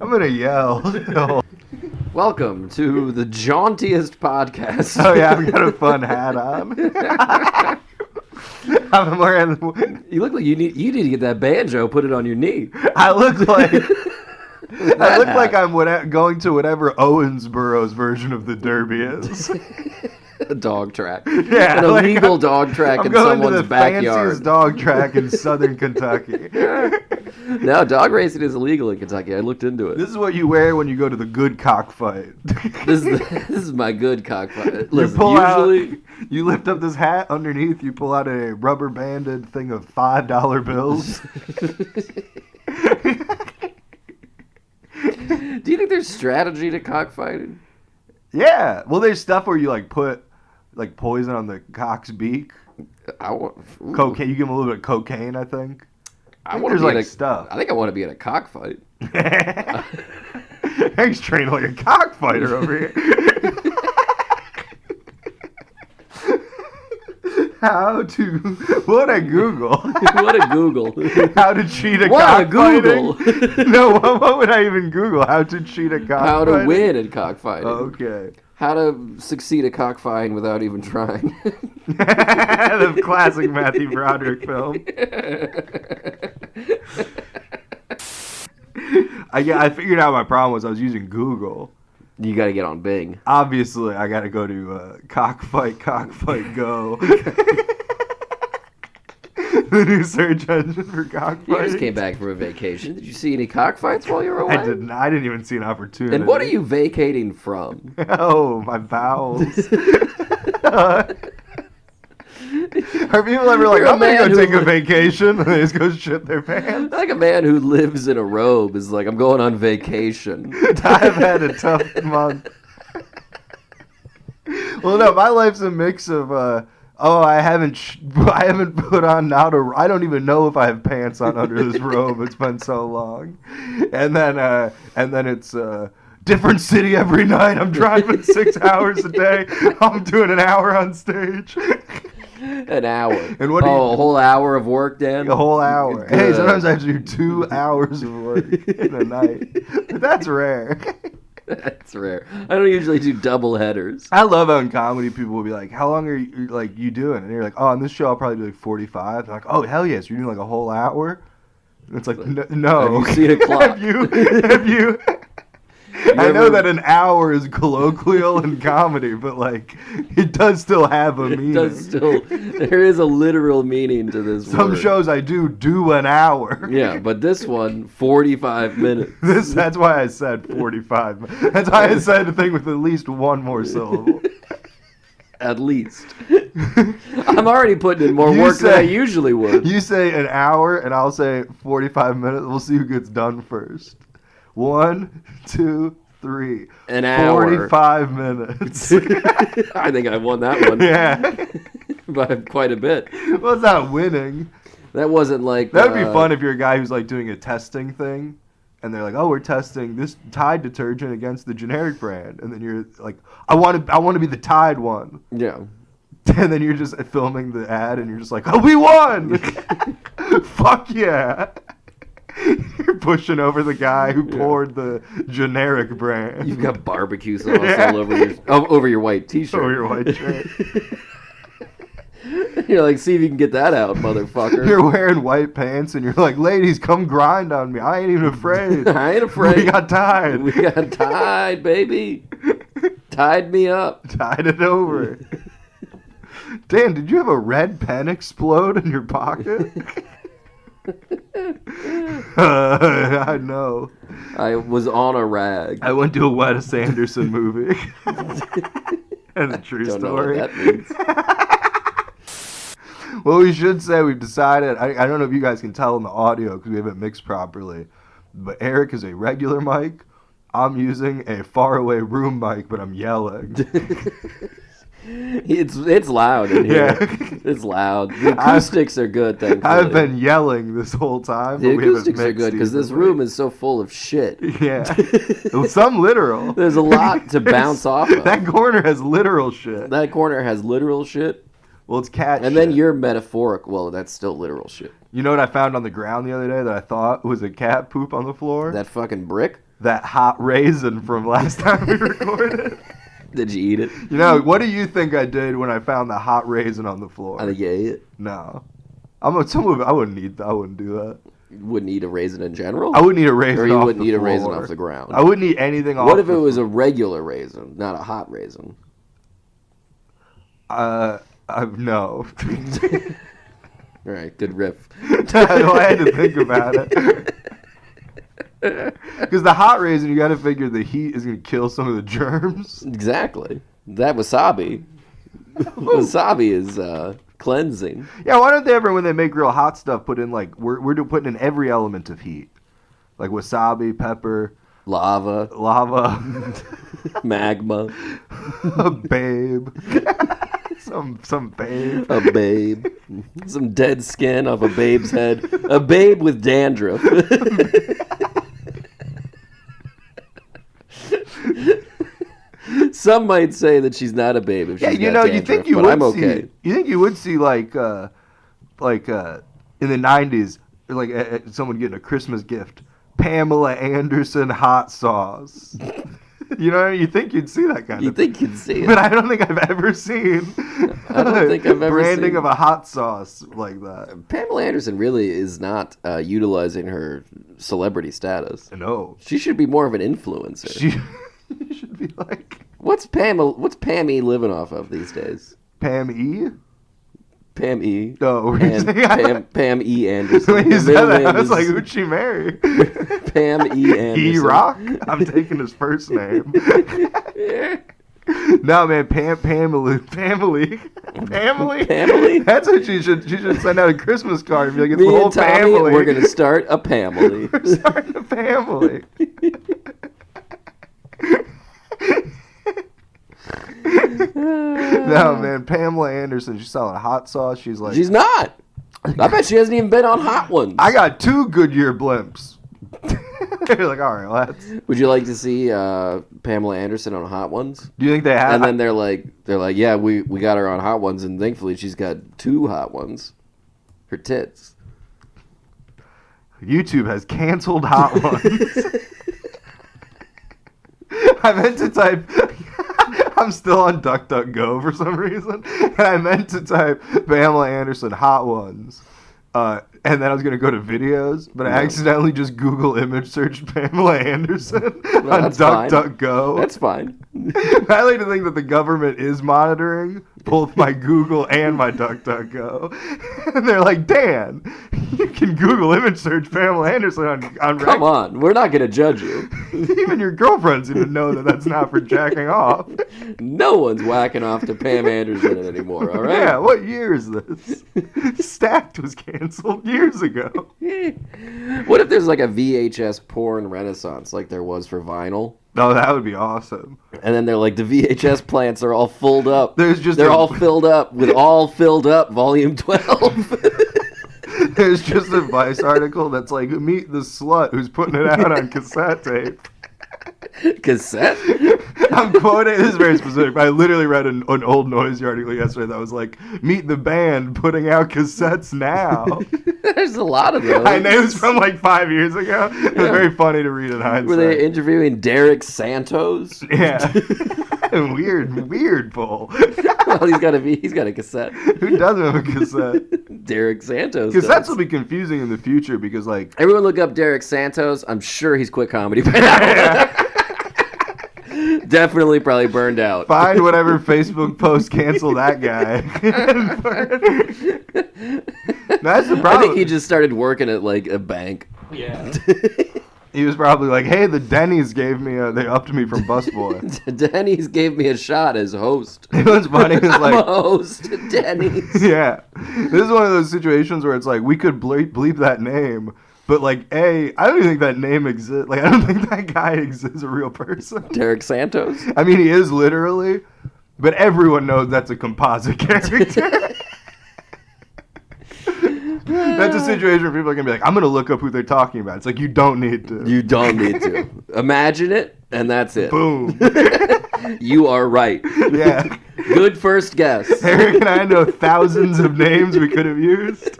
I'm gonna yell. Welcome to the jauntiest podcast. Oh yeah, I've got a fun hat on. I'm wearing. You look like you need to get that banjo, put it on your knee. I look like. I look like I'm going to whatever Owensboro's version of the Derby is. A dog track. Yeah, an illegal dog track in someone's backyard. I'm going to the fanciest dog track in southern Kentucky. No, dog racing is illegal in Kentucky. I looked into it. This is what you wear when you go to the good cockfight. This is my good cockfight. Listen, you lift up this hat underneath, you pull out a rubber banded thing of $5 bills. Do you think there's strategy to cockfighting? Yeah. Well, there's stuff where you put poison on the cock's beak. Cocaine. You give him a little bit of cocaine, I think. Stuff. I think I want to be in a cockfight. Thanks, training like a cockfighter over here. What a Google. What a Google. How to cheat a cockfighting. What a Google. No, what would I even Google? How to cheat a cockfighting. How to win at cockfighting. Okay. How to succeed at cockfighting without even trying. The classic Matthew Broderick film. I figured out my problem was I was using Google. You got to get on Bing. Obviously, I got to go to Cockfight Go. The new search engine for cockfighting. You just came back from a vacation. Did you see any cockfights while you were away? I didn't. I didn't even see an opportunity. And what are you vacating from? Oh, my bowels. Are people ever like, I'm going to go take a vacation, and they just go shit their pants? Like a man who lives in a robe is like, I'm going on vacation. I've had a tough month. Well, no, my life's a mix of, I haven't put on I don't even know if I have pants on under this robe. It's been so long. And then it's, different city every night. I'm driving 6 hours a day. I'm doing an hour on stage. An hour. And a whole hour of work, Dan? A whole hour. Good. Hey, sometimes I have to do 2 hours of work in a night. But that's rare. That's rare. I don't usually do double headers. I love how in comedy people will be like, how long are you doing? And you're like, oh, on this show I'll probably do 45. They're like, oh, hell yes, you're doing a whole hour? And it's like, no. Have you seen a clock? have you... I know that an hour is colloquial in comedy, but it does still have a meaning. There is a literal meaning to this Some word. shows I do an hour. Yeah, but this one, 45 minutes. That's why I said 45. That's why I said the thing with at least one more syllable. At least. I'm already putting in more work than I usually would. You say an hour, and I'll say 45 minutes. We'll see who gets done first. 1, 2, 3. An hour. 45 minutes. I think I won that one. Yeah. By quite a bit. Well, it's not winning. That wasn't like... That would be fun if you're a guy who's doing a testing thing. And they're like, oh, we're testing this Tide detergent against the generic brand. And then you're like, I want to be the Tide one. Yeah. And then you're just filming the ad and you're just like, oh, we won! Fuck yeah. You're pushing over the guy who poured the generic brand. You've got barbecue sauce all over your white t-shirt. Over your white shirt. You're like, see if you can get that out, motherfucker. You're wearing white pants and you're like, ladies, come grind on me. I ain't even afraid. I ain't afraid. We got Tide. We got Tide, baby. Tied me up. Tied it over. Dan, did you have a red pen explode in your pocket? I know. I was on a rag. I went to a Wes Anderson movie. That's a true story. Don't know what that means. Well, we should say we've decided. I don't know if you guys can tell in the audio because we haven't mixed properly. But Eric is a regular mic. I'm using a faraway room mic, but I'm yelling. It's loud in here. Yeah. It's loud. The acoustics are good, thankfully. I've been yelling this whole time. The acoustics are good because this room is so full of shit. Yeah. Some literal. There's a lot to bounce off of. That corner has literal shit. That corner has literal shit. Well, it's cat And shit. then you're metaphoric. Well, that's still literal shit. You know what I found on the ground the other day that I thought was a cat poop on the floor? That fucking brick? That hot raisin from last time we recorded. Did you eat it? You know, what do you think I did when I found the hot raisin on the floor? I think you ate it. No. I wouldn't eat that. I wouldn't do that. You wouldn't eat a raisin in general? I wouldn't eat a raisin Or you off wouldn't the eat a floor. raisin off the ground? I wouldn't eat anything off What if the it was a regular raisin, not a hot raisin? No. All right, good riff. I had to think about it. Because the hot raisin, you got to figure the heat is going to kill some of the germs. Exactly. That wasabi. Wasabi is cleansing. Yeah, why don't they ever, when they make real hot stuff, put in like we're putting in every element of heat, like wasabi, pepper, Lava, magma, a babe, some babe, a babe, some dead skin off a babe's head, a babe with dandruff. Some might say that she's not a babe if she's got dandruff, you think you but would I'm okay. see. You think you would see like in the '90s, like someone getting a Christmas gift, Pamela Anderson hot sauce. You know, you think you'd see that kind You of think you'd see it. But I don't think I've ever seen I don't think I've ever branding seen of a hot sauce like that. Pamela Anderson really is not utilizing her celebrity status. No. She should be more of an influencer. You should be like What's Pam E living off of these days? Pam E? Pam E. No, And Pam E. Anderson. When you Her said middle that, name I was is like, who'd she marry? Pam E. Anderson. E-Rock? I'm taking his first name. No, man, Pamela. That's what she should send out a Christmas card and be like, it's Me the whole and Tommy, family. we're going to start a family. We're starting a family. No, man, Pamela Anderson, she's selling hot sauce. She's like, She's not. I bet she hasn't even been on Hot Ones. I got 2 Goodyear blimps. They're like, all right, let's. Would you like to see Pamela Anderson on Hot Ones? Do you think they have? And then they're like, yeah, we got her on Hot Ones, and thankfully she's got 2 Hot Ones. Her tits. YouTube has canceled Hot Ones. I meant to type. I'm still on DuckDuckGo for some reason, and I meant to type Pamela Anderson Hot Ones, and then I was gonna go to videos, but I accidentally just Google image searched Pamela Anderson on DuckDuckGo. That's fine. I like to think that the government is monitoring both my Google and my DuckDuckGo, and they're like, Dan, you can Google image search Pamela Anderson on Come on, we're not going to judge you. Even your girlfriends even know that that's not for jacking off. No one's whacking off to Pam Anderson anymore, all right? Yeah, what year is this? Stacked was canceled years ago. What if there's like a VHS porn renaissance like there was for vinyl? Oh, that would be awesome. And then they're like, the VHS plants are all filled up. They're all filled up with All Filled Up Volume 12. There's just a Vice article that's like, meet the slut who's putting it out on cassette tape. Cassette? I'm quoting, this is very specific, but I literally read an old Noisy article yesterday that was like, meet the band putting out cassettes now. There's a lot of those. I know, it was from like 5 years ago. It was very funny to read in hindsight. Were they interviewing Derek Santos? Yeah. Weird pull. Well, he's got a cassette. Who doesn't have a cassette? Derek Santos. Cassettes will be confusing in the future because, like, everyone look up Derek Santos. I'm sure he's quit comedy by now. Definitely probably burned out. Find whatever Facebook post cancel that guy. That's the problem. I think he just started working at like a bank. Yeah. He was probably like, hey, the Denny's gave me they upped me from busboy. Denny's gave me a shot as host. You know what's funny? It's I'm like, a host at Denny's. Yeah. This is one of those situations where it's like, we could bleep that name, but like, I don't even think that name exists. Like, I don't think that guy exists as a real person. Derek Santos? I mean, he is literally, but everyone knows that's a composite character. That's a situation where people are going to be like, I'm going to look up who they're talking about. It's like, you don't need to. You don't need to. Imagine it, and that's it. Boom. You are right. Yeah. Good first guess. Eric and I know thousands of names we could have used.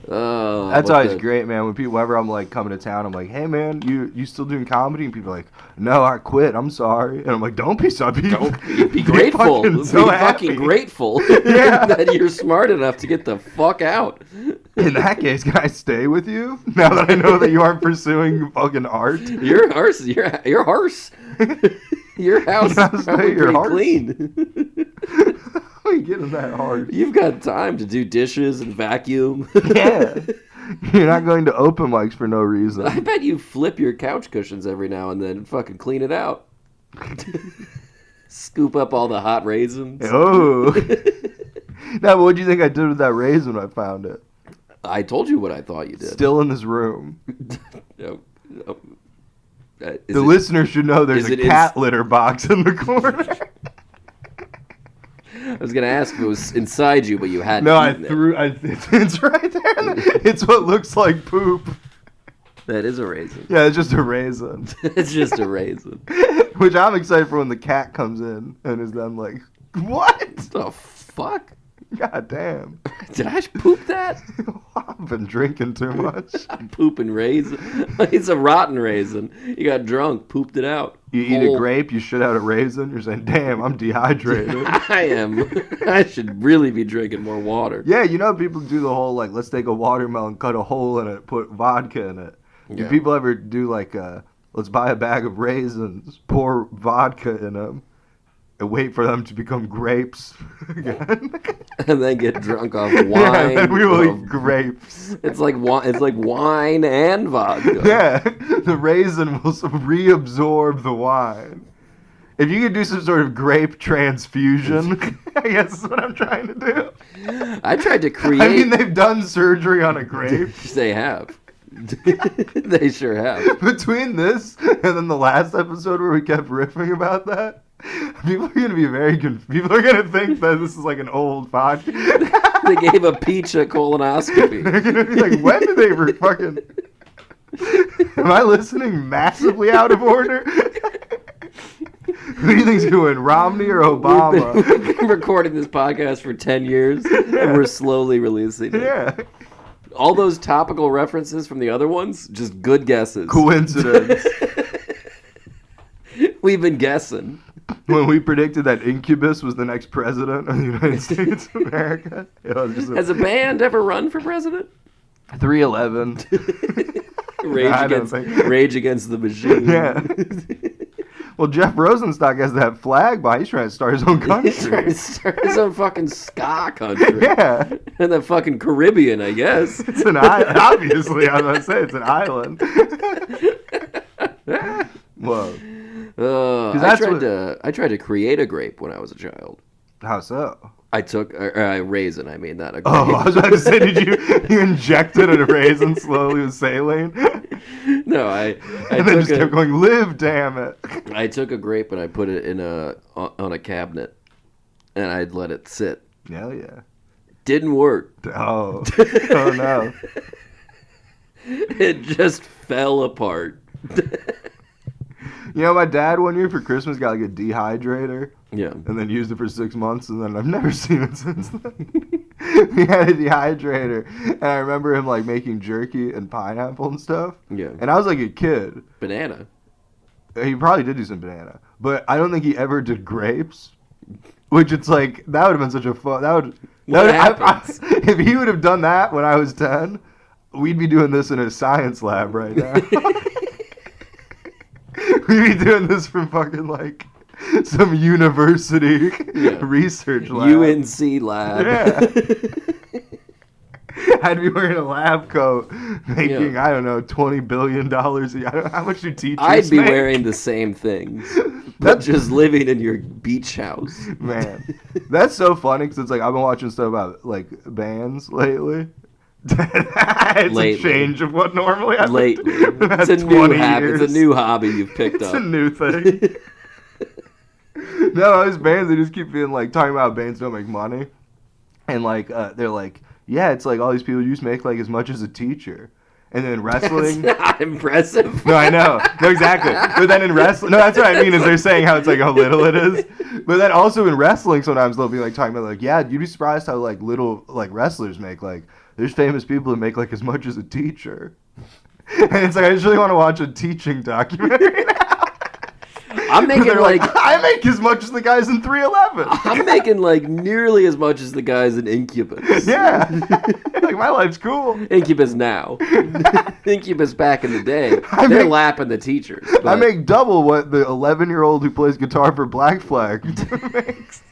Oh, that's always great, man. When people, whenever I'm like coming to town, I'm like, "Hey, man, you still doing comedy?" And people are like, "No, I quit. I'm sorry." And I'm like, "Don't be sorry. Be grateful. Be fucking grateful that you're smart enough to get the fuck out." In that case, can I stay with you now that I know that you aren't pursuing fucking art? Your house is probably pretty clean. How are you getting that hard? You've got time to do dishes and vacuum. Yeah. You're not going to open mics for no reason. I bet you flip your couch cushions every now and then and fucking clean it out. Scoop up all the hot raisins. Oh. Now, what do you think I did with that raisin when I found it? I told you what I thought you did. Still in this room. The listener should know there's a cat litter box in the corner. I was going to ask if it was inside you, but you hadn't. No, it's right there. It's what looks like poop. That is a raisin. Yeah, it's just a raisin. It's just a raisin. Which I'm excited for when the cat comes in and is then like, what? The fuck? God damn. Did I poop that? I've been drinking too much. I'm pooping raisin. It's a rotten raisin. You got drunk, pooped it out. You eat a grape, you shit out a raisin, you're saying, damn, I'm dehydrated. I am. I should really be drinking more water. Yeah, you know people do the whole, like, let's take a watermelon, cut a hole in it, put vodka in it. Yeah. Do people ever do, like, let's buy a bag of raisins, pour vodka in them, and wait for them to become grapes again? And then get drunk off wine. Yeah, and we will eat grapes. It's like wine and vodka. Yeah, the raisin will reabsorb the wine. If you could do some sort of grape transfusion, I guess is what I'm trying to do. I tried to create... I mean, they've done surgery on a grape. They have. They sure have. Between this and then the last episode where we kept riffing about that, people are going to be very confused. People are going to think that this is like an old podcast. They gave a peach a colonoscopy. They're going to be like, when did they fucking... Am I listening massively out of order? Who do you think's going, Romney or Obama? We've been recording this podcast for 10 years, and we're slowly releasing it. Yeah. All those topical references from the other ones, just good guesses. Coincidence. We've been guessing. When we predicted that Incubus was the next president of the United States of America. Has a band ever run for president? 311. Rage Against the Machine. Yeah. Well, Jeff Rosenstock has that flag, but he's trying to start his own country. He's trying to start his own fucking ska country. Yeah. And the fucking Caribbean, I guess. It's an island. Obviously, I was going to say it's an island. Whoa. I tried to create a grape when I was a child. How so? I took a raisin. I mean, not a grape. Oh, I was about to say, did you injected a raisin slowly with saline? No, I and then just kept going. Live, damn it! I took a grape and I put it on a cabinet, and I'd let it sit. Hell yeah! Didn't work. Oh, oh no! It just fell apart. You know, my dad one year for Christmas got like a dehydrator. Yeah. And then used it for 6 months, and then I've never seen it since then. He had a dehydrator, and I remember him like making jerky and pineapple and stuff. Yeah. And I was like a kid. Banana. He probably did do some banana, but I don't think he ever did grapes. Which it's like that would have been such a fun. What happens? If he would have done that when I was 10, we'd be doing this in a science lab right now. We'd be doing this from fucking like some university research lab. UNC lab. Yeah. I'd be wearing a lab coat, making I don't know $20 billion a year. How much do teachers I'd be make? wearing the same things, but just living in your beach house. Man, that's so funny because it's like I've been watching stuff about like bands lately. It's a change of what normally happens. Lately, it's a new habit. It's a new hobby you've picked up. It's a new thing. No, those bands, they just keep being like talking about bands don't make money, and like they're like, yeah, it's like all these people used to make like as much as a teacher, And then wrestling. That's not impressive. No, I know. No, exactly. But then in wrestling, no, that's what I mean is they're saying how it's like how little it is. But then also in wrestling, sometimes they'll be like talking about like, yeah, you'd be surprised how like little like wrestlers make. Like, there's famous people that make like as much as a teacher. And it's like I just really want to watch a teaching documentary now. I'm making like I make as much as the guys in 311. I'm making like nearly as much as the guys in Incubus. Yeah, like my life's cool. Incubus now, Incubus back in the day, they're lapping the teachers. But I make double what the 11-year-old who plays guitar for Black Flag makes.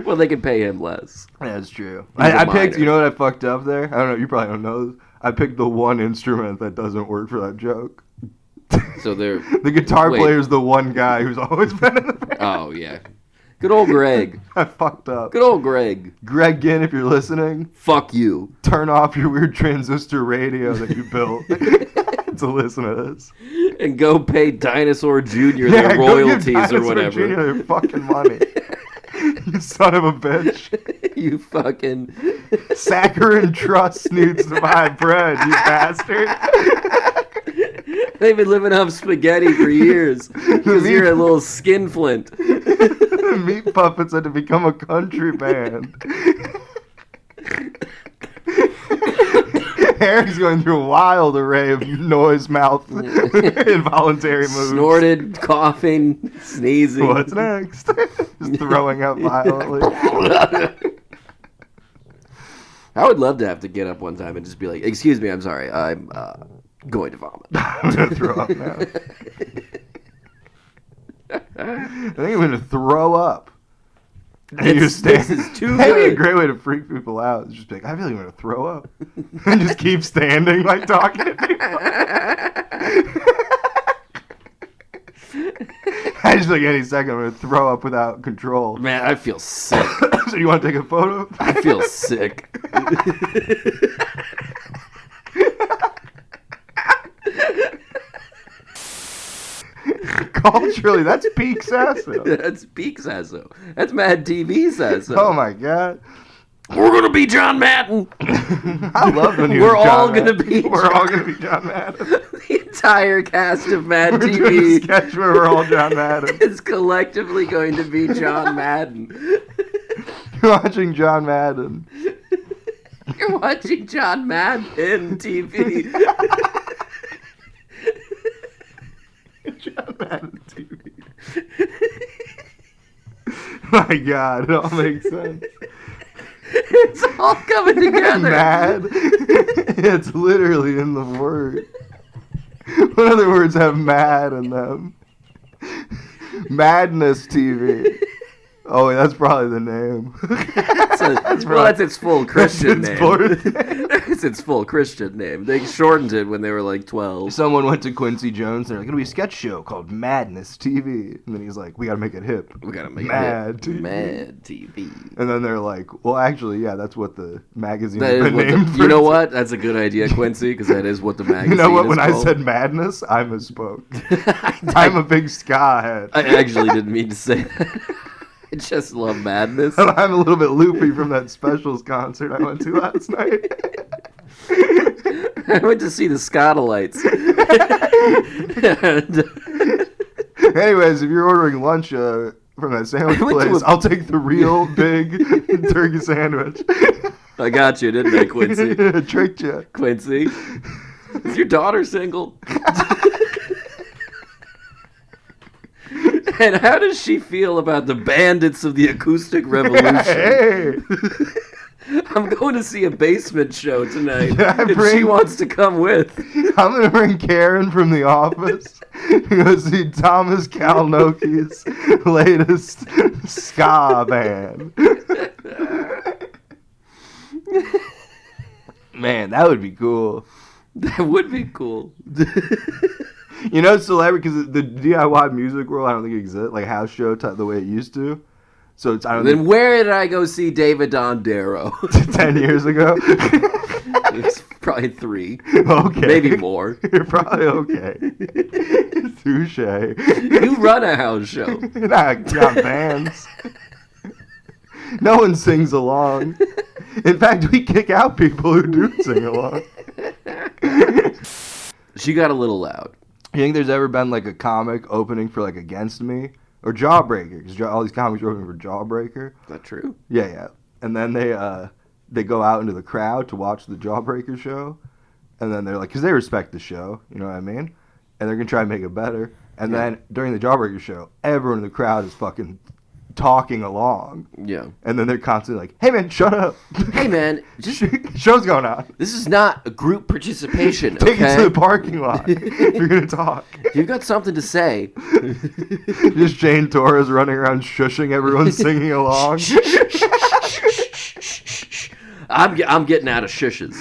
Well, they can pay him less. Yeah, that's true. I picked. You know what I fucked up there? I don't know. You probably don't know this. I picked the one instrument that doesn't work for that joke. So they're the guitar player is the one guy who's always been in the band. Oh yeah, good old Greg. I fucked up. Good old Greg. Greg Ginn, if you're listening, fuck you. Turn off your weird transistor radio that you built to listen to this, and go pay Dinosaur Jr. their royalties or whatever. Jr. their fucking money. You son of a bitch. You fucking Saccharin Trust needs to buy bread, you bastard. They've been living off spaghetti for years because you're a little skinflint. The Meat Puppets had to become a country band. Harry's going through a wild array of noise mouth involuntary moves. Snorted, coughing, sneezing. What's next? Just throwing up violently. I would love to have to get up one time and just be like, excuse me, I'm sorry, I'm going to vomit. I'm going to throw up now. I think I'm going to throw up. This is too good. That'd be a great way to freak people out. Just be like, I really want to throw up. And just keep standing, like, talking to people. I just like any second I'm going to throw up without control. Man, I feel sick. So you want to take a photo? I feel sick. Culturally, that's peak Sasso. That's peak Sasso. That's Mad TV Sasso. Oh my god. We're gonna be John Madden. I love when We're all gonna be. We're all gonna be John Madden. The entire cast of Mad We're TV. doing a sketch where we're all John Madden. Is collectively going to be John Madden. You're watching John Madden. You're watching John Madden TV. John Madden TV. My God, it all makes sense. It's all coming together. Mad. It's literally in the word. What other words have mad in them? Madness TV. Oh, that's probably the name. That's its full Christian name. It's its full Christian name. They shortened it when they were like 12. Someone went to Quincy Jones and they're like, it'll be a sketch show called Madness TV. And then he's like, we gotta make it hip. We gotta make Mad it hip. TV. Mad TV. And then they're like, well, actually, yeah, that's what the magazine has been named for. You know what? That's a good idea, Quincy, because that is what the magazine is. You know what? When called. I said madness, I misspoke. I'm a big ska head. I actually didn't mean to say that. I just love madness. I'm a little bit loopy from that Specials concert I went to last night. I went to see the Scotalites. Anyways, if you're ordering lunch from that sandwich place, I'll take the real big turkey sandwich. I got you, didn't I, Quincy? Tricked you. Quincy. Is your daughter single? And how does she feel about the Bandits of the Acoustic Revolution? Hey. I'm going to see a basement show tonight. If she wants to come with. I'm going to bring Karen from The Office to go see Thomas Kalnoki's latest ska band. Man, that would be cool. That would be cool. You know, celebrity, because the DIY music world, I don't think it exists, like house show type the way it used to. So it's, I don't Then where did I go see David Dondero? 10 years ago? It's probably 3. Okay. Maybe more. You're probably okay. Touche. You run a house show. Not bands. No one sings along. In fact, we kick out people who do sing along. She got a little loud. You think there's ever been like a comic opening for like Against Me or Jawbreaker? Because all these comics are opening for Jawbreaker. Is that true? Yeah. And then they go out into the crowd to watch the Jawbreaker show, and then they're like, because they respect the show, you know what I mean? And they're gonna try and make it better. And then during the Jawbreaker show, everyone in the crowd is fucking talking along. Yeah. And then they're constantly like, "Hey man, shut up! Hey man, just show's going on. This is not a group participation. Take okay? it to the parking lot. If you're gonna talk. You've got something to say." Just Jane Torres running around shushing everyone singing along. I'm getting out of shushes.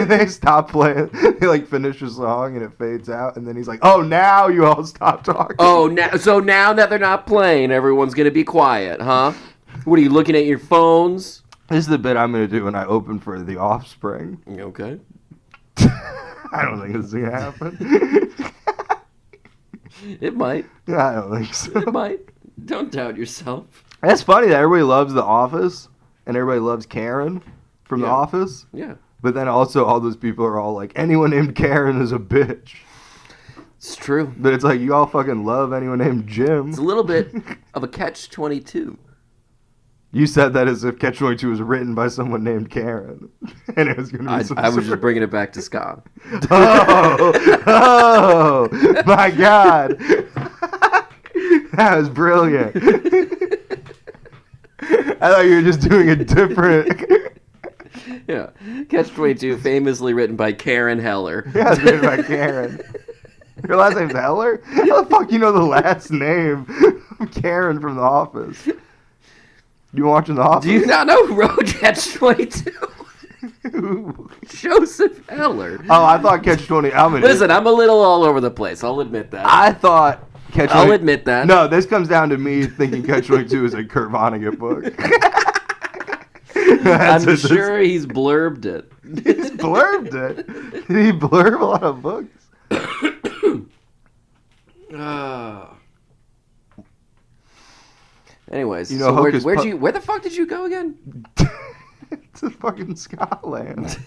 They stop playing. They like finish the song and it fades out, and then he's like, "Oh, now you all stop talking." Oh, now that they're not playing, everyone's gonna be quiet, huh? What are you looking at your phones? This is the bit I'm gonna do when I open for The Offspring. Okay. I don't think this is gonna happen. It might. I don't think so. It might. Don't doubt yourself. That's funny that everybody loves The Office and everybody loves Karen from The Office. Yeah. But then also all those people are all like, anyone named Karen is a bitch. It's true. But it's like, you all fucking love anyone named Jim. It's a little bit of a catch-22. You said that as if Catch-22 was written by someone named Karen. And it was going to be some I was just bringing it back to ska. Oh, my God. That was brilliant. I thought you were just doing a different... Yeah. Catch-22, famously written by Karen Heller. Yeah, it's written by Karen. Your last name's Heller? How the fuck you know the last name of Karen from The Office? You watching The Office? Do you not know who wrote Catch-22? Joseph Heller. Oh, I thought Catch-20... Listen, I'm a little all over the place. I'll admit that. I thought Catch-22... I'll admit that. No, this comes down to me thinking Catch-22 is a Kurt Vonnegut book. I'm sure he's blurbed it. He's blurbed it? Did he blurb a lot of books? Anyways, you know, so where the fuck did you go again? To fucking Scotland.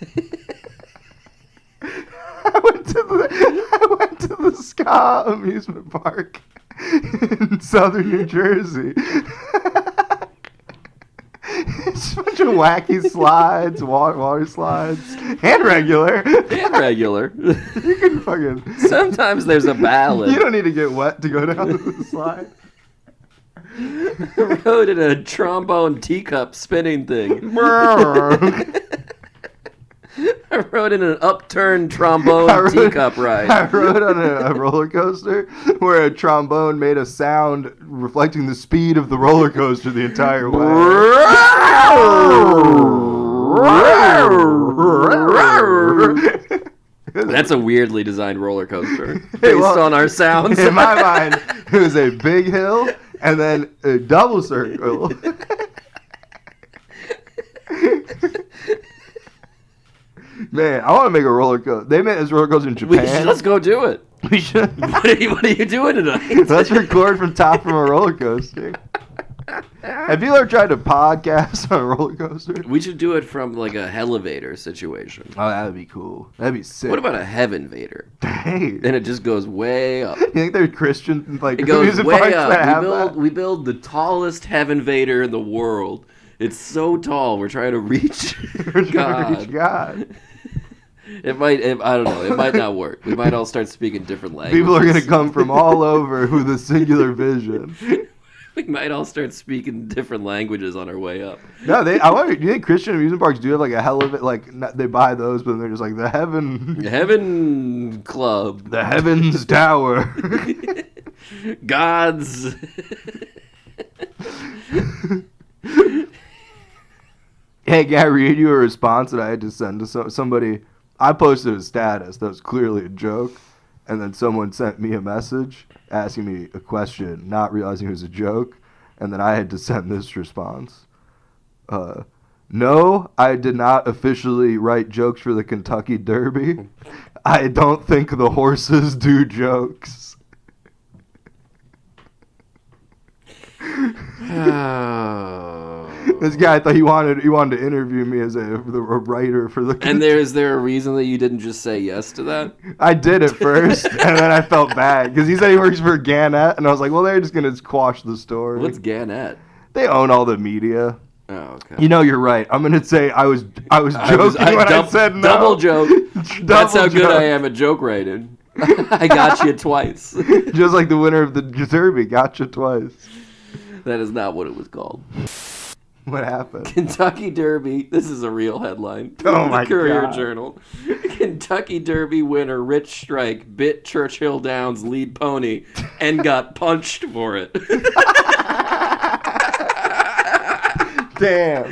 I went to the Ska amusement park in southern New Jersey. It's a bunch of wacky slides, water slides, and regular. And regular. You can fucking... Sometimes there's a ballad. You don't need to get wet to go down the slide. I rode in a trombone teacup spinning thing. I rode in an upturned trombone teacup ride. I rode on a roller coaster where a trombone made a sound reflecting the speed of the roller coaster the entire way. That's a weirdly designed roller coaster based on our sounds. In my mind, it was a big hill and then a double circle. Man, I want to make a roller coaster. They made this roller coaster in Japan. Let's go do it. We should. What are you doing tonight? Let's record from top from a roller coaster. Have you ever tried to podcast on a roller coaster? We should do it from like a elevator situation. Oh, that would be cool. That'd be sick. What about a Heavenvator? Hey. And it just goes way up. You think they're Christian? Like, it goes way up. We build the tallest Heavenvator in the world. It's so tall. We're trying to reach God. I don't know. It might not work. We might all start speaking different languages. People are going to come from all over with a singular vision. We might all start speaking different languages on our way up. No, I wonder. Do you think Christian amusement parks do have like a hell of it? Like they buy those, but they're just like the Heaven Club, the Heavens Tower, God's. Hey, can I read you a response that I had to send to somebody? I posted a status that was clearly a joke, and then someone sent me a message asking me a question, not realizing it was a joke, and then I had to send this response. No, I did not officially write jokes for the Kentucky Derby. I don't think the horses do jokes. This guy thought he wanted to interview me as a writer for the. And is there a reason that you didn't just say yes to that? I did at first, and then I felt bad because he said he works for Gannett, and I was like, well, they're just gonna quash the story. What's Gannett? They own all the media. Oh, okay. You know, you're right. I'm gonna say I was joking I said no. Double joke. That's how good I am at joke writing. I got you twice. Just like the winner of the Derby got you twice. That is not what it was called. What happened? Kentucky Derby. This is a real headline. Oh my Courier God. Journal. Kentucky Derby winner Rich Strike bit Churchill Downs lead pony and got punched for it. Damn.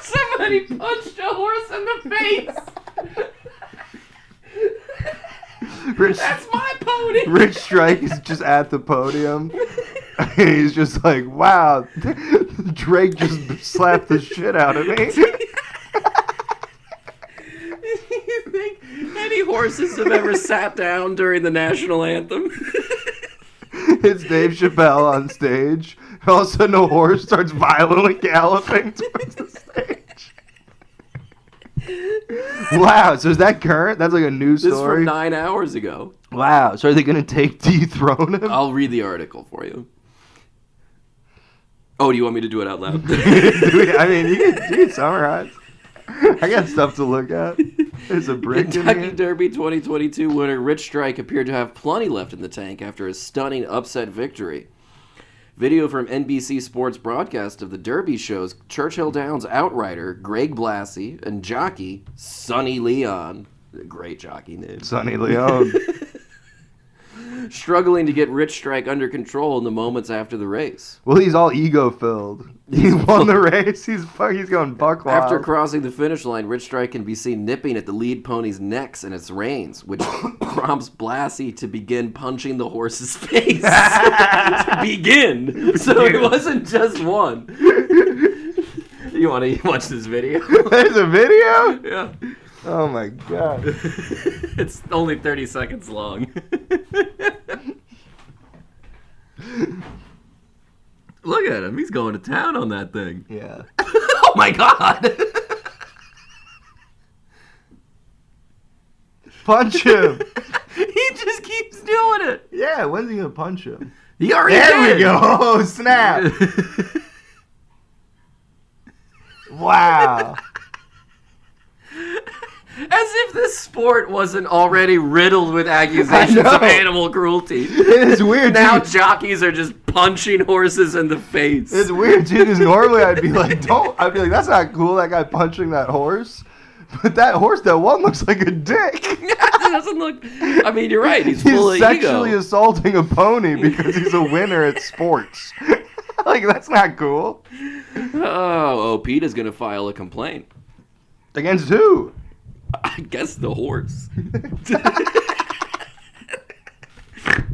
Somebody punched a horse in the face. That's my pony. Rich Strike is just at the podium. And he's just like, wow, Drake just slapped the shit out of me. You think any horses have ever sat down during the national anthem? It's Dave Chappelle on stage. All of a sudden, a horse starts violently galloping towards the stage. Wow, so is that current? That's like a news story? This is from 9 hours ago. Wow, so are they going to dethrone him? I'll read the article for you. Oh, do you want me to do it out loud? I mean, you can summarize. I got stuff to look at. There's a brick Kentucky in here. Derby 2022 winner Rich Strike appeared to have plenty left in the tank after a stunning upset victory. Video from NBC Sports broadcast of the Derby shows Churchill Downs outrider Greg Blassie and jockey Sonny Leon. Great jockey name. Sonny Leon. Struggling to get Rich Strike under control in the moments after the race. Well, he's all ego-filled. He won the race. He's going buck wild. After crossing the finish line, Rich Strike can be seen nipping at the lead pony's necks and its reins, which prompts Blassie to begin punching the horse's face. To begin. So it wasn't just one. You want to watch this video? There's a video? Yeah. Oh my God. It's only 30 seconds long. Look at him. He's going to town on that thing. Yeah. Oh my God. Punch him. He just keeps doing it. Yeah, when's he going to punch him? He already There did. we go. Oh, snap. Wow. As if this sport wasn't already riddled with accusations of animal cruelty. It's weird. Now dude. jockeys are just punching horses in the face. It's weird, too, because normally I'd be like, that's not cool, that guy punching that horse. But that horse, that one looks like a dick. It doesn't look... I mean, you're right. He's full of sexually ego. assaulting a pony because he's a winner at sports. Like, that's not cool. Oh, Peter's going to file a complaint. Against who? I guess the horse.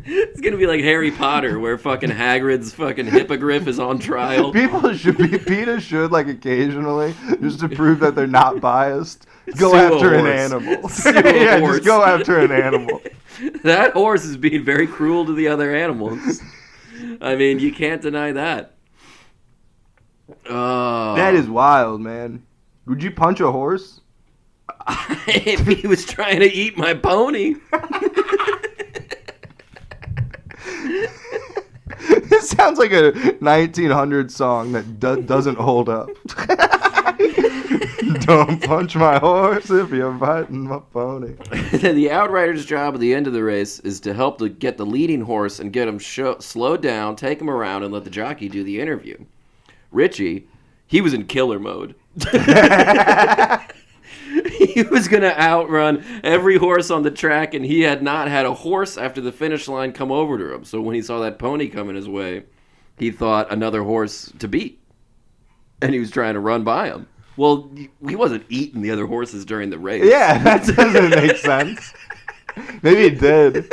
It's gonna be like Harry Potter, where fucking Hagrid's fucking hippogriff is on trial. PETA should, like, occasionally, just to prove that they're not biased, go Sue a after an horse. animal. Sue a Yeah, horse. just go after an animal. That horse is being very cruel to the other animals. I mean, you can't deny that. Oh. That is wild, man. Would you punch a horse? If he was trying to eat my pony. This sounds like a 1900 song that doesn't hold up. Don't punch my horse if you're fighting my pony. The outrider's job at the end of the race is to help to get the leading horse and get him slowed down, take him around, and let the jockey do the interview. Richie, he was in killer mode. He was going to outrun every horse on the track, and he had not had a horse after the finish line come over to him. So when he saw that pony coming his way, he thought another horse to beat. And he was trying to run by him. Well, he wasn't eating the other horses during the race. Yeah, that doesn't make sense. Maybe it did.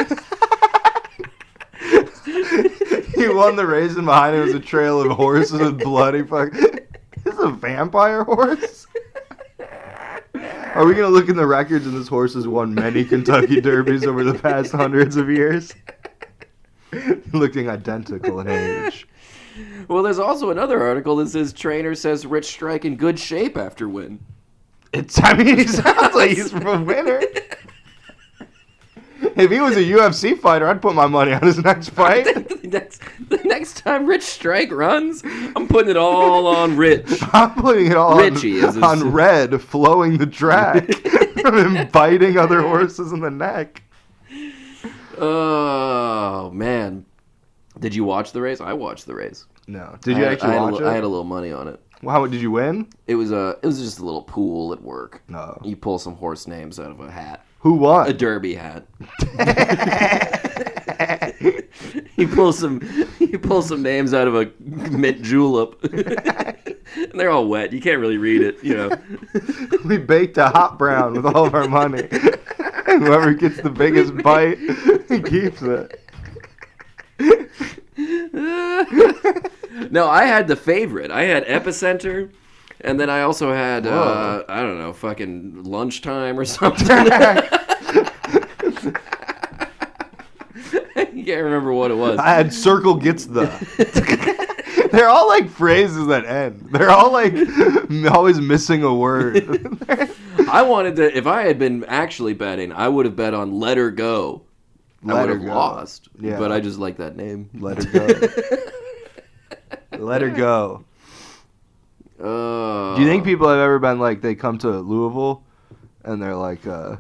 He won the race, and behind him was a trail of horses with bloody fuck. Is this a vampire horse? Are we going to look in the records and this horse has won many Kentucky Derbies over the past hundreds of years? Looking identical in age. Well, there's also another article that says trainer says Rich Strike in good shape after win. I mean, he sounds like he's a winner. If he was a UFC fighter, I'd put my money on his next fight. The next time Rich Strike runs, I'm putting it all on Rich. I'm putting it all Richie on Red flowing the track from him biting other horses in the neck. Oh, man. Did you watch the race? I watched the race. No. Did you actually watch it? I had a little money on it. Well, how did you win? It was just a little pool at work. No. You pull some horse names out of a hat. Who won? A derby hat. You pull some names out of a mint julep. And they're all wet. You can't really read it, you know. We baked a hot brown with all of our money. And whoever gets the biggest bite, he keeps it. No, I had the favorite. I had Epicenter, and then I also had I don't know, fucking lunchtime or something. I can't remember what it was. I had Circle Gets the. They're all like phrases that end. They're all like always missing a word. I wanted to. If I had been actually betting, I would have bet on Let Her Go. I would have lost. Yeah. But I just like that name. Let Her Go. Let Her Go. Do you think people have ever been like, they come to Louisville and they're like, I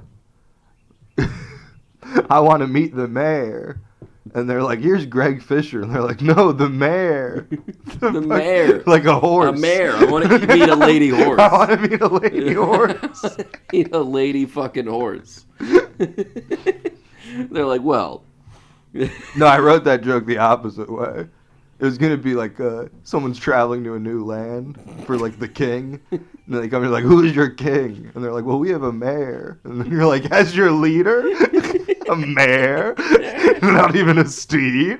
want to meet the mayor. And they're like, here's Greg Fisher. And they're like, no, the mayor. The mayor. Like a horse. A mare. I want to meet a lady horse. I want to meet a lady horse. Meet a lady fucking horse. They're like, well. No, I wrote that joke the opposite way. It was going to be like someone's traveling to a new land for like the king. And then they come and they're like, who's your king? And they're like, well, we have a mayor. And then you're like, as your leader? A mare? Not even a steed?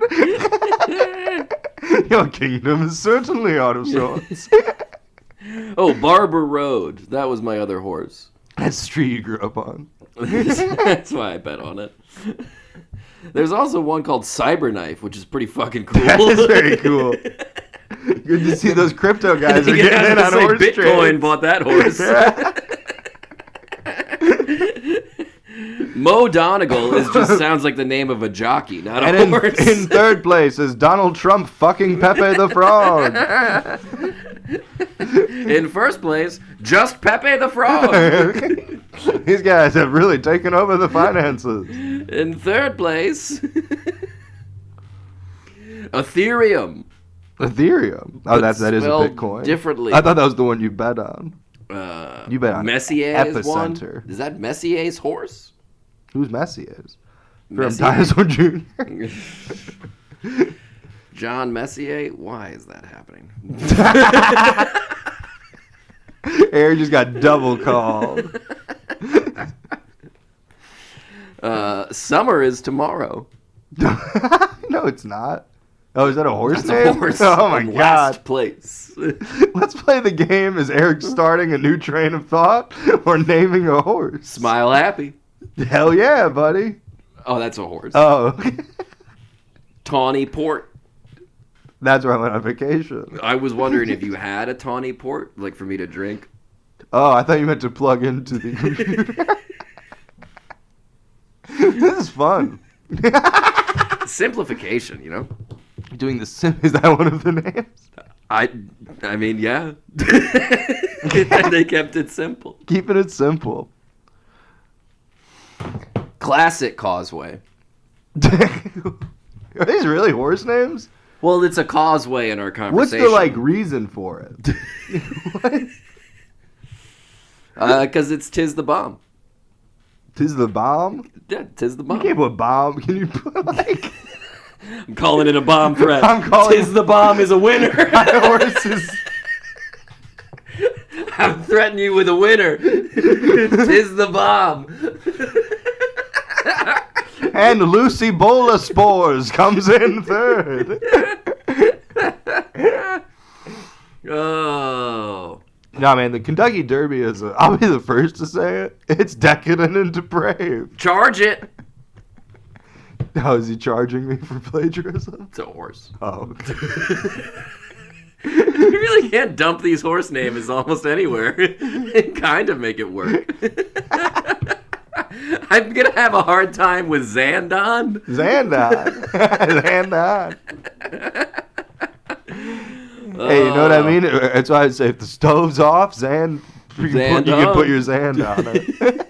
Your kingdom is certainly out of sorts. Oh, Barber Road. That was my other horse. That street you grew up on. That's why I bet on it. There's also one called Cyberknife, which is pretty fucking cool. That is very cool. Good to see those crypto guys are getting in on horse Bitcoin trades. bought that horse. Mo Donegal just sounds like the name of a jockey, not a horse. In third place is Donald Trump fucking Pepe the Frog. In first place, just Pepe the Frog. These guys have really taken over the finances. In third place, Ethereum. Ethereum. Oh, that is a Bitcoin. Differently. I thought that was the one you bet on. You bet on Messier's Epicenter. One. Is that Messier's horse? Who's Messier's? From Messier? Dinosaur Jr. John Messier? Why is that happening? Eric just got double called. Summer is tomorrow. No, it's not. Oh, is that a horse That's name? a horse. Oh my in god. Last place. Let's play the game. Is Eric starting a new train of thought or naming a horse? Smile happy. Hell yeah, buddy. Oh, that's a horse. Oh. Tawny Port. That's where I went on vacation. I was wondering if you had a Tawny Port, like for me to drink. Oh, I thought you meant to plug into the computer. This is fun. Simplification, you know? Doing the is that one of the names? I mean, yeah. They kept it simple. Keeping it simple. Classic Causeway. Are these really horse names? Well, it's a causeway in our conversation. What's the reason for it? What? Because it's Tis the Bomb. Tis the bomb? Yeah, Tis the Bomb. You can't put bomb. Can you put like? I'm calling it a bomb threat. I'm calling Tis the Bomb is a winner. My horse is. I'm threatening you with a winner. Tis the Bomb. And Lucy Bola Spores comes in third. Oh. No, man, the Kentucky Derby is, I'll be the first to say it, it's decadent and depraved. Charge it. Oh, is he charging me for plagiarism? It's a horse. Oh, okay. You really can't dump these horse names almost anywhere and kind of make it work. I'm going to have a hard time with Zandon. Zandon. Hey, you know what I mean? That's why I say if the stove's off, you can put your Zand on it.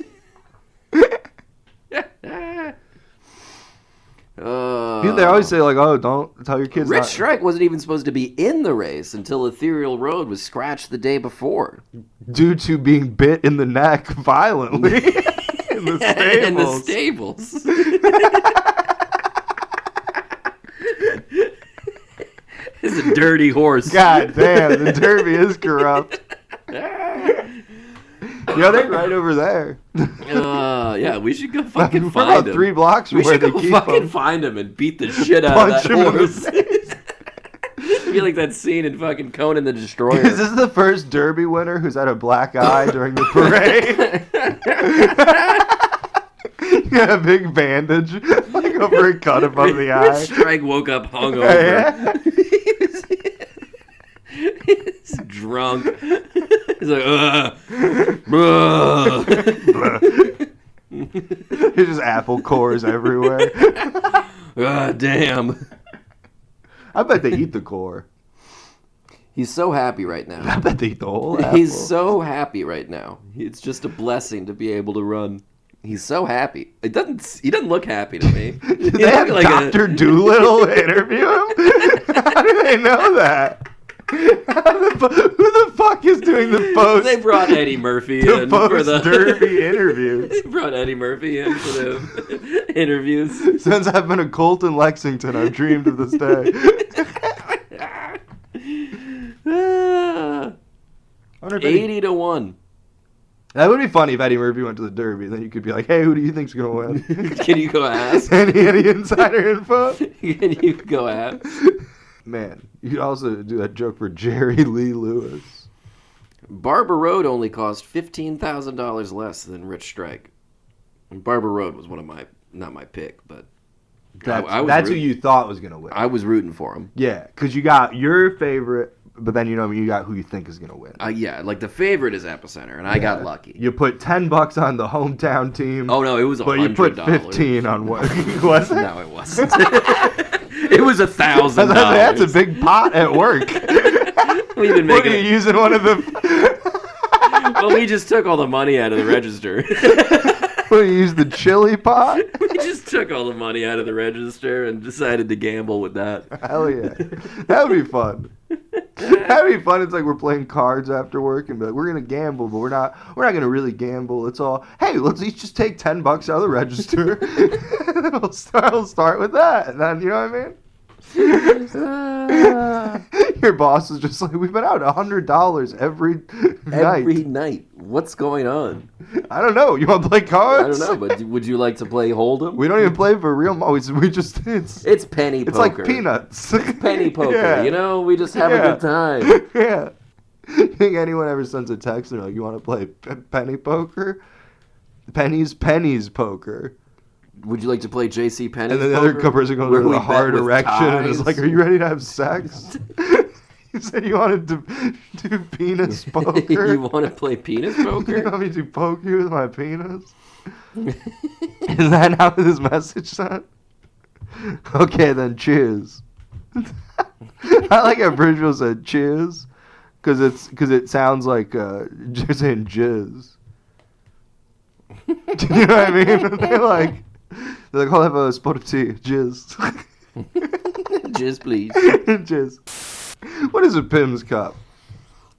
They always say, like, oh, don't tell your kids. Rich Strike wasn't even supposed to be in the race until Ethereal Road was scratched the day before. Due to being bit in the neck violently in the stables. In the stables. It's a dirty horse. God damn, the Derby is corrupt. Yeah, they're right over there. Yeah, we should go fucking We're find about him. 3 blocks from We where should they go keep fucking them. find him and beat the shit out of that horse. I feel like that scene in fucking Conan the Destroyer. Is this the first Derby winner who's had a black eye during the parade? You got a big bandage, like over a cut above the eye. Rich Strike woke up hungover. He's drunk. He's like, There's just apple cores everywhere. Damn. I bet they eat the core. He's so happy right now. I bet they eat the whole apple. He's so happy right now. It's just a blessing to be able to run. He's so happy. He doesn't look happy to me. Did they have like Dr. Doolittle interview him? How do they know that? Who the fuck is doing the post? They brought Eddie Murphy in for the Derby interviews. They brought Eddie Murphy in for the interviews. Since I've been a Colt in Lexington, I've dreamed of this day. 80-1. That would be funny if Eddie Murphy went to the Derby. Then you could be like, "Hey, who do you think's gonna win?" Can you go ask? any insider info? Can you go ask? Man, you could also do that joke for Jerry Lee Lewis. Barber Road only cost $15,000 less than Rich Strike. And Barber Road was one of not my pick, but that's who you thought was gonna win. I was rooting for him. Yeah, because you got your favorite, but then you got who you think is gonna win. Yeah, like the favorite is Epicenter, and I got lucky. You put $10 on the hometown team. Oh no, it was $100. But you put 15 on what? Was it? No, it wasn't. It was $1,000. That's a big pot at work. We've been What are you using one of the? Well, we just took all the money out of the register. What, you use the chili pot? We just took all the money out of the register and decided to gamble with that. Hell yeah, that would be fun. That'd be fun. It's like we're playing cards after work and be like, we're gonna gamble, but we're not gonna really gamble. It's all, hey, let's each just take $10 out of the register. we'll start with that, and then you know what I mean. Your boss is just like, we've been out $100 every night. Every night. What's going on? I don't know. You want to play cards? I don't know, but would you like to play Hold'em? We don't even play for real money. We just it's penny poker. It's like peanuts. It's penny poker. Yeah. You know, we just have a good time. Yeah. You think anyone ever sends a text and they're like, you want to play penny poker? Pennies poker. Would you like to play J.C. Penney? And then the other person goes with a hard erection and is like, are you ready to have sex? You said you wanted to do penis poker. You want to play penis poker? You want me to poke you with my penis? Is that how this message sent? Okay, then cheers. I like how Bridgeville said cheers because it sounds like just saying jizz. Do you know what I mean? They're like, I'll have a spot of tea. Jizz. Jizz, please. Jizz. What is a Pim's cup?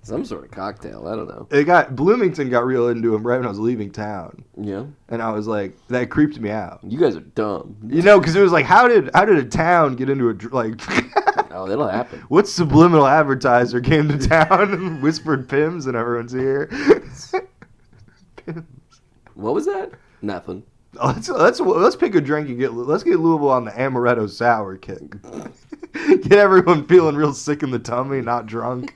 Some sort of cocktail. I don't know. Bloomington got real into him right when I was leaving town. Yeah. And I was like, that creeped me out. You guys are dumb. You know, because it was like, how did a town get into like? Oh, that'll happen. What subliminal advertiser came to town and whispered Pims in everyone's ear? Pims. What was that? Nothing. Let's pick a drink and let's get Louisville on the amaretto sour kick. Get everyone feeling real sick in the tummy, not drunk.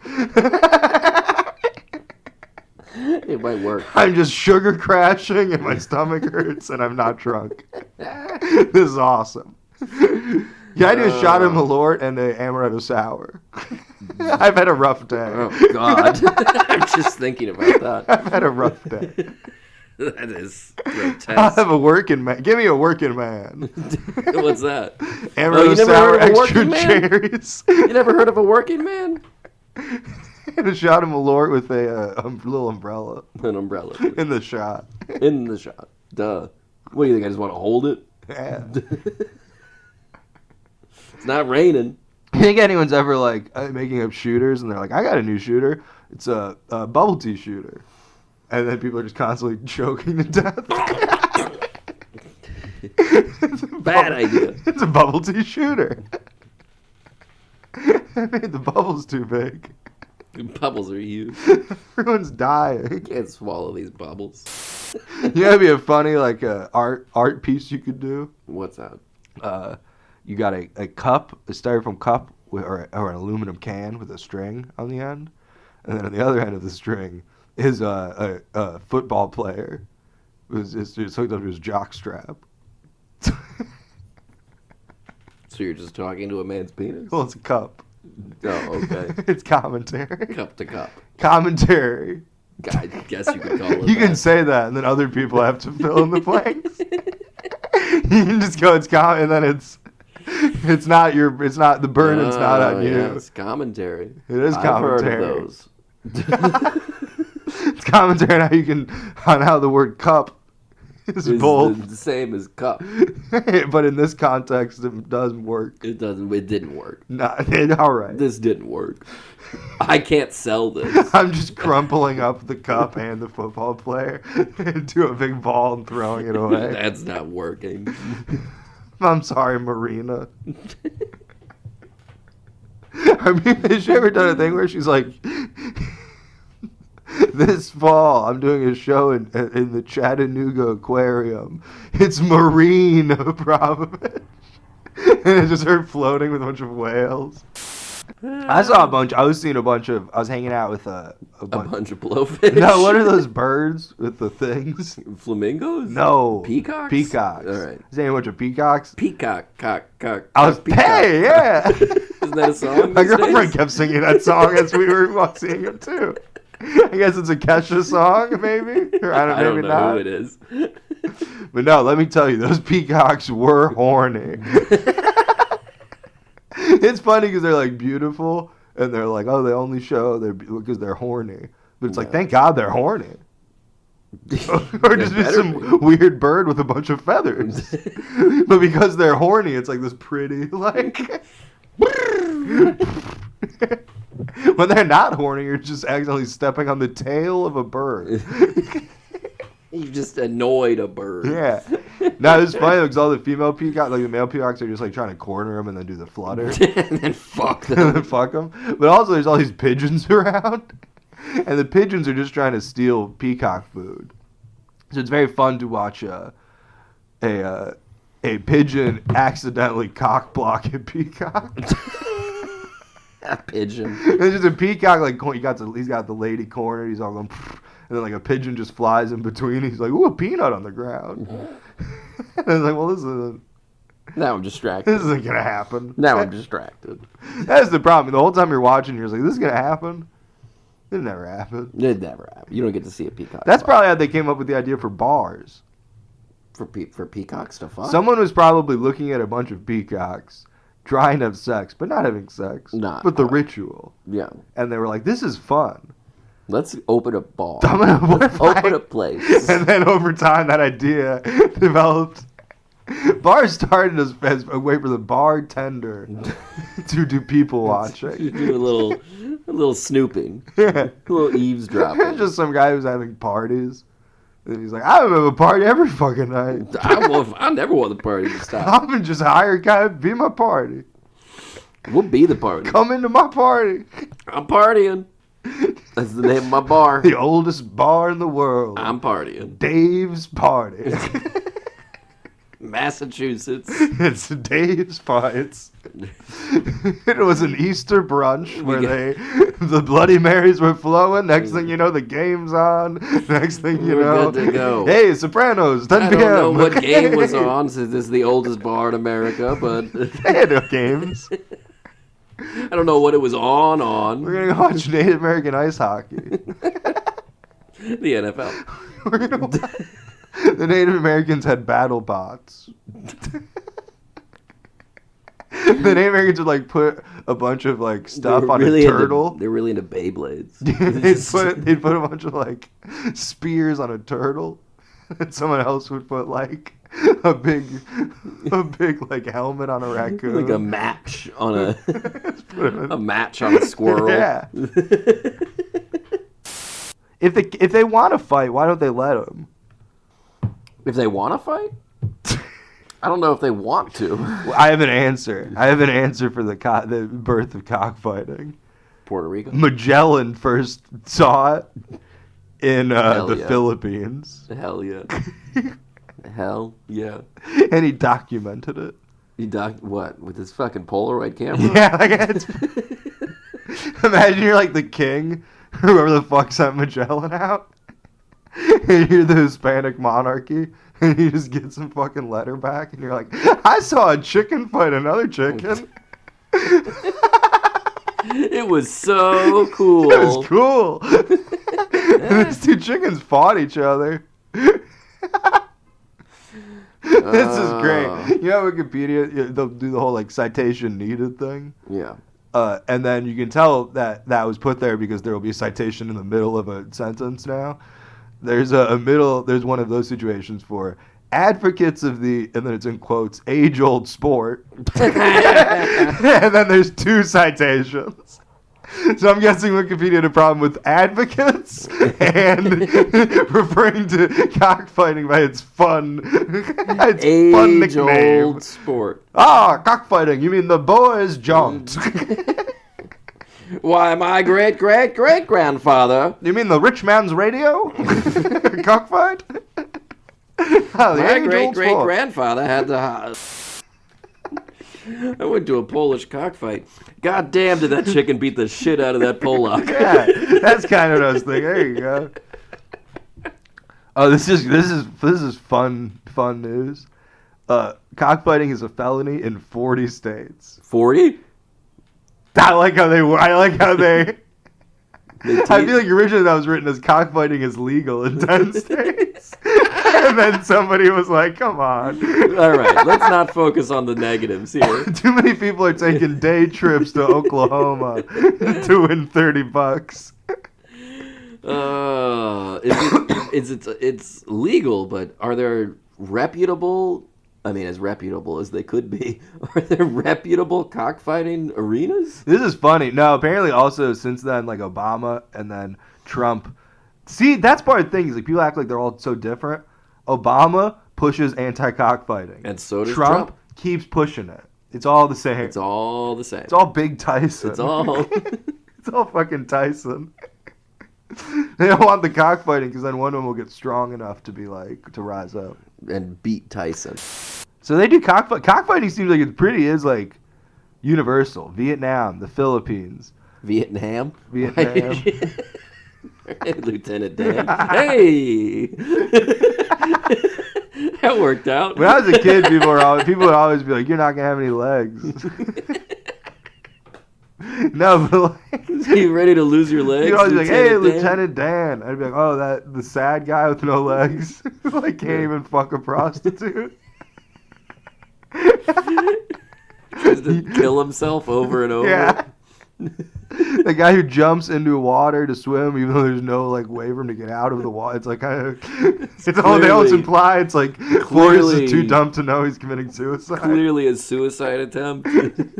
It might work. I'm just sugar crashing and my stomach hurts and I'm not drunk. This is awesome. Yeah, I do a shot of Malort and a amaretto sour. I've had a rough day. Oh, God. I'm just thinking about that. I've had a rough day. That is grotesque. I'll have a working man. Give me a working man. What's that? Amaretto you never sour, heard of a extra working man? cherries. You never heard of a working man? And a shot of Malort with a little umbrella. An umbrella. In the shot. In the shot. Duh. What do you think? I just want to hold it? Yeah. It's not raining. You think anyone's ever like making up shooters and they're like, I got a new shooter. It's a bubble tea shooter. And then people are just constantly choking to death. Bad idea. It's a bubble tea shooter. I made the bubbles too big. Bubbles are huge. Everyone's dying. Can't swallow these bubbles. You know, it'd be a funny like art piece you could do. What's that? You got a cup, a styrofoam cup, or an aluminum can with a string on the end, and then on the other end of the string is a football player who's hooked up to his jock strap. So you're just talking to a man's penis? Well, it's a cup. Oh, okay. It's commentary. Cup to cup. Commentary. I guess you could call it You that. can say that, and then other people have to fill in the blanks. You can just go, and then it's not the burden's not on you. Yeah, it's commentary. It is I've heard commentary. of those. It's commentary on how the word cup is both the same as cup. but in this context it doesn't work. It didn't work. All right. This didn't work. I can't sell this. I'm just crumpling up the cup and the football player into a big ball and throwing it away. That's not working. I'm sorry, Marina. I mean, has she ever done a thing where she's like, this fall I'm doing a show in the Chattanooga Aquarium. It's Marine Abramovich. And it's just her floating with a bunch of whales. I was hanging out with a bunch of blowfish. No, what are those birds with the things? Flamingos? No. Peacocks? Peacocks. All right. Is there a bunch of peacocks? Peacock, cock. Peacock. Hey, yeah. Isn't that a song? My these girlfriend days? kept singing that song as we were singing it too. I guess it's a Kesha song, maybe? Or I don't maybe know not. who it is. But no, let me tell you, those peacocks were horny. It's funny because they're like beautiful, and they're like, oh, they only show because they're horny. But it's like, thank God they're horny. Or just be some weird bird with a bunch of feathers. But because they're horny, it's like this pretty, like... When they're not horny, you're just accidentally stepping on the tail of a bird. You just annoyed a bird. Yeah. No, it's funny because all the female peacocks, like the male peacocks, are just like trying to corner them and then do the flutter. And then fuck them. And then fuck them. But also, there's all these pigeons around. And the pigeons are just trying to steal peacock food. So it's very fun to watch a pigeon accidentally cock block a peacock. A pigeon. It's just a peacock, like he's got the lady cornered. He's all going, and then like a pigeon just flies in between. He's like, ooh, a peanut on the ground. And it's like, well, Now I'm distracted. this isn't gonna happen. Now I'm distracted. That's the problem. The whole time you're watching, you're like, this is gonna happen. It never happened. It never happened. You don't get to see a peacock. That's probably how they came up with the idea for bars. for peacocks to fuck. Someone was probably looking at a bunch of peacocks trying to have sex, but not having sex. But the ritual. Yeah. And they were like, this is fun. Let's open a bar. Open a place. And then over time, that idea developed. Bars started as a way for the bartender to do people watching. Do a little snooping. Yeah. A little eavesdropping. Just some guy who's having parties. And he's like, I have a party every fucking night. I never want the party to stop. I'm just a hired guy to be my party. We'll be the party. Come into my party. I'm partying. That's the name of my bar. The oldest bar in the world. I'm partying. Dave's Party. Massachusetts. It's Dave's Party. It was an Easter brunch where the Bloody Marys were flowing. Next thing you know, the game's on. Next thing you know, good to go. Hey, Sopranos, 10 I p.m. don't know what game was on since this is the oldest bar in America, but They had no games. I don't know what it was on. We're gonna go watch Native American ice hockey. The NFL. We're gonna watch... The Native Americans had battle bots. The Native Americans would like put a bunch of like stuff on a turtle. They're really into Beyblades. they'd put a bunch of like spears on a turtle, and someone else would put like a big like helmet on a raccoon, like a match on a match on a squirrel. Yeah. If they want to fight, why don't they let them? If they want to fight. I don't know if they want to. Well, I have an answer. I have an answer for the birth of cockfighting. Puerto Rico? Magellan first saw it in the Philippines. Hell yeah. Hell yeah. And he documented it. What? With his fucking Polaroid camera? Yeah, like it's... Imagine you're like the king, whoever the fuck sent Magellan out. And you're the Hispanic monarchy. And you just get some fucking letter back, and you're like, I saw a chicken fight another chicken. It was so cool. It was cool. And these two chickens fought each other. This is great. You know, Wikipedia, they'll do the whole like citation needed thing. Yeah. And then you can tell that was put there because there will be a citation in the middle of a sentence now. There's there's one of those situations for advocates of the, and then it's in quotes, age-old sport. And then there's two citations. So I'm guessing Wikipedia had a problem with advocates and referring to cockfighting by its fun nickname. Age-old sport. Ah, cockfighting. You mean the boys jumped. Why, my great-great-great-grandfather. You mean the rich man's radio? Cockfight? Oh, my great-great-grandfather had the... I went to a Polish cockfight. God damn, did that chicken beat the shit out of that Polak. Yeah, that's kind of what I was thinking. There you go. Oh, this is fun news. Cockfighting is a felony in 40 states. 40? I like how they. I feel like originally that was written as cockfighting is legal in 10 states. And then somebody was like, come on. All right, let's not focus on the negatives here. Too many people are taking day trips to Oklahoma to win $30. It's legal, but are there reputable... I mean, as reputable as they could be. Are there reputable cockfighting arenas? This is funny. No, apparently also since then, like Obama and then Trump. See, that's part of the thing. Is like people act like they're all so different. Obama pushes anti-cockfighting. And so does Trump. Keeps pushing it. It's all the same. It's all the same. It's all Big Tyson. It's all... It's all fucking Tyson. They don't want the cockfighting because then one of them will get strong enough to be like, to rise up. And beat Tyson. So they do cockfighting. Cockfighting seems like is like universal. Vietnam, the Philippines. Vietnam. Hey, Lieutenant Dan. Hey! That worked out. When I was a kid, people would always be like, you're not going to have any legs. No, but like... You ready to lose your legs? You'd always be like, hey, Dan? Lieutenant Dan. I'd be like, oh, the sad guy with no legs. Like, can't even fuck a prostitute. Tries to kill himself over and over. Yeah. The guy who jumps into water to swim, even though there's no like way for him to get out of the water. It's like kind of. It's all they always imply. It's like Forrest is too dumb to know he's committing suicide. Clearly a suicide attempt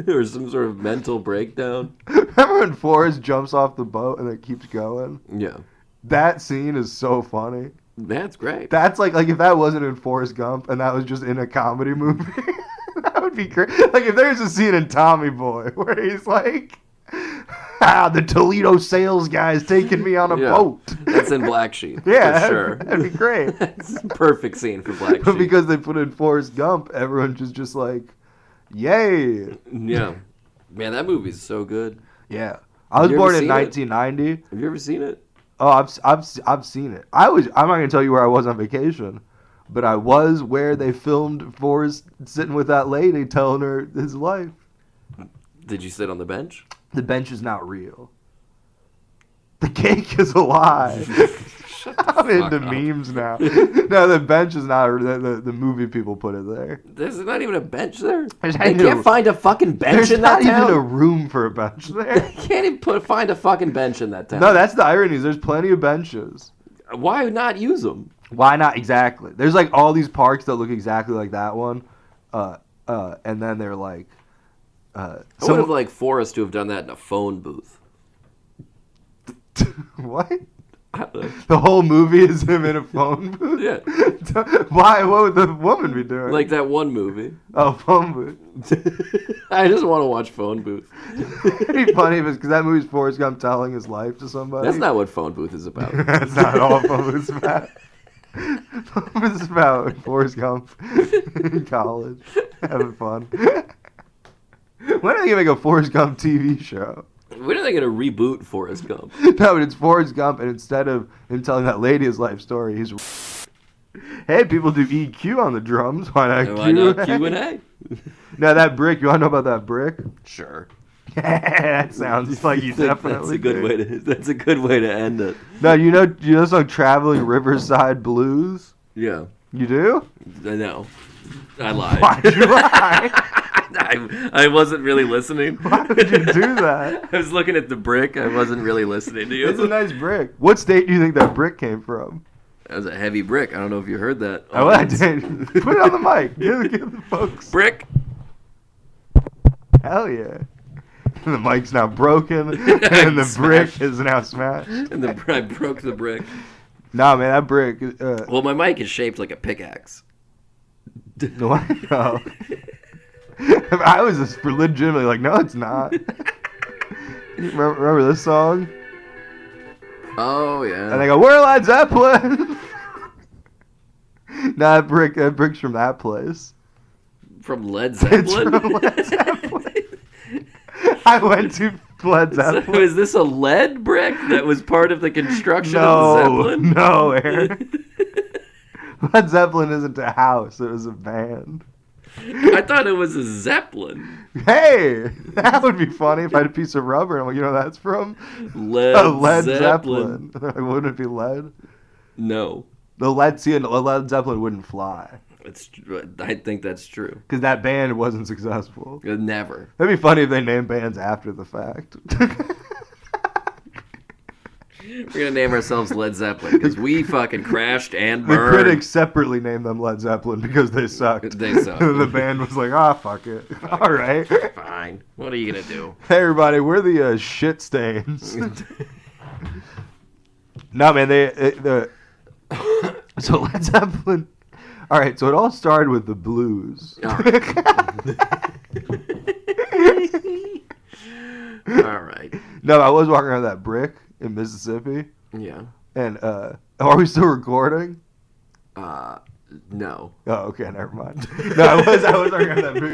or some sort of mental breakdown. Remember when Forrest jumps off the boat and it keeps going? Yeah. That scene is so funny. That's great. That's like if that wasn't in Forrest Gump and that was just in a comedy movie, that would be great. Like if there's a scene in Tommy Boy where he's like. The Toledo sales guy's taking me on a boat. That's in Black Sheep. Yeah, for sure. That'd be great. That's a perfect scene for Black Sheep. But because they put in Forrest Gump, everyone just like, yay. Yeah. Man, that movie's so good. Yeah. I was born in 1990. Have you ever seen it? Oh, I've seen it. I'm not gonna tell you where I was on vacation, but I was where they filmed Forrest sitting with that lady telling her his life. Did you sit on the bench? The bench is not real. The cake is a lie. I'm into memes now. No, the bench is not. The movie people put it there. There's not even a bench there. They can't find a fucking bench in that town. There's not even a room for a bench there. They can't even find a fucking bench in that town. No, that's the irony. There's plenty of benches. Why not use them? Why not? Exactly. There's like all these parks that look exactly like that one, and then they're like. I would have liked Forrest to have done that in a phone booth. What? The whole movie is him in a phone booth? Yeah. Why? What would the woman be doing? Like that one movie. Oh, phone booth. I just want to watch phone booth. It'd be funny because that movie's Forrest Gump telling his life to somebody. That's not what phone booth is about. That's not all phone booth's about. Phone booth is about Forrest Gump in college having fun. When are they gonna make a Forrest Gump TV show? When are they going to reboot Forrest Gump? No, but it's Forrest Gump, and instead of him telling that lady his life story, he's... Hey, people do EQ on the drums. Why not Q&A? Now, that brick, you want to know about that brick? Sure. That sounds like you definitely That's a good way to end it. No, you know the song Traveling Riverside Blues? Yeah. You do? No. I lied. Why'd you lie? I wasn't really listening. Why would you do that? I was looking at the brick. I wasn't really listening to you. It's a nice brick. What state do you think that brick came from? That was a heavy brick. I don't know if you heard that. Oh, I did. Put it on the mic. Give the folks. Brick. Hell yeah. The mic's now broken, and the brick is now smashed. And I broke the brick. Nah, man, that brick... Well, my mic is shaped like a pickaxe. What? No. I was just legitimately like, no, it's not. Remember this song? Oh, yeah. And they go, we're Led Zeppelin! Nah, that brick's from that place. From Led Zeppelin? It's from Led Zeppelin. I went to Led Zeppelin. So is this a lead brick that was part of the construction of the Zeppelin? No, Aaron. Led Zeppelin isn't a house. It was a band. I thought it was a Zeppelin. Hey, that would be funny if I had a piece of rubber and I'm like, you know what that's from? Led Zeppelin. Wouldn't it be lead? No. The Led Zeppelin wouldn't fly. I think that's true. Because that band wasn't successful. Never. That'd be funny if they named bands after the fact. We're going to name ourselves Led Zeppelin because we fucking crashed and The burned. critics separately named them Led Zeppelin because they sucked. They sucked. The band was like, fuck it. All right. Fine. What are you going to do? Hey, everybody, we're the shit stains. No, man, so Led Zeppelin... All right, so it all started with the blues. All right. No, I was walking around that brick in Mississippi. Yeah. And are we still recording? No. Oh, okay, never mind. No, I was walking around that brick.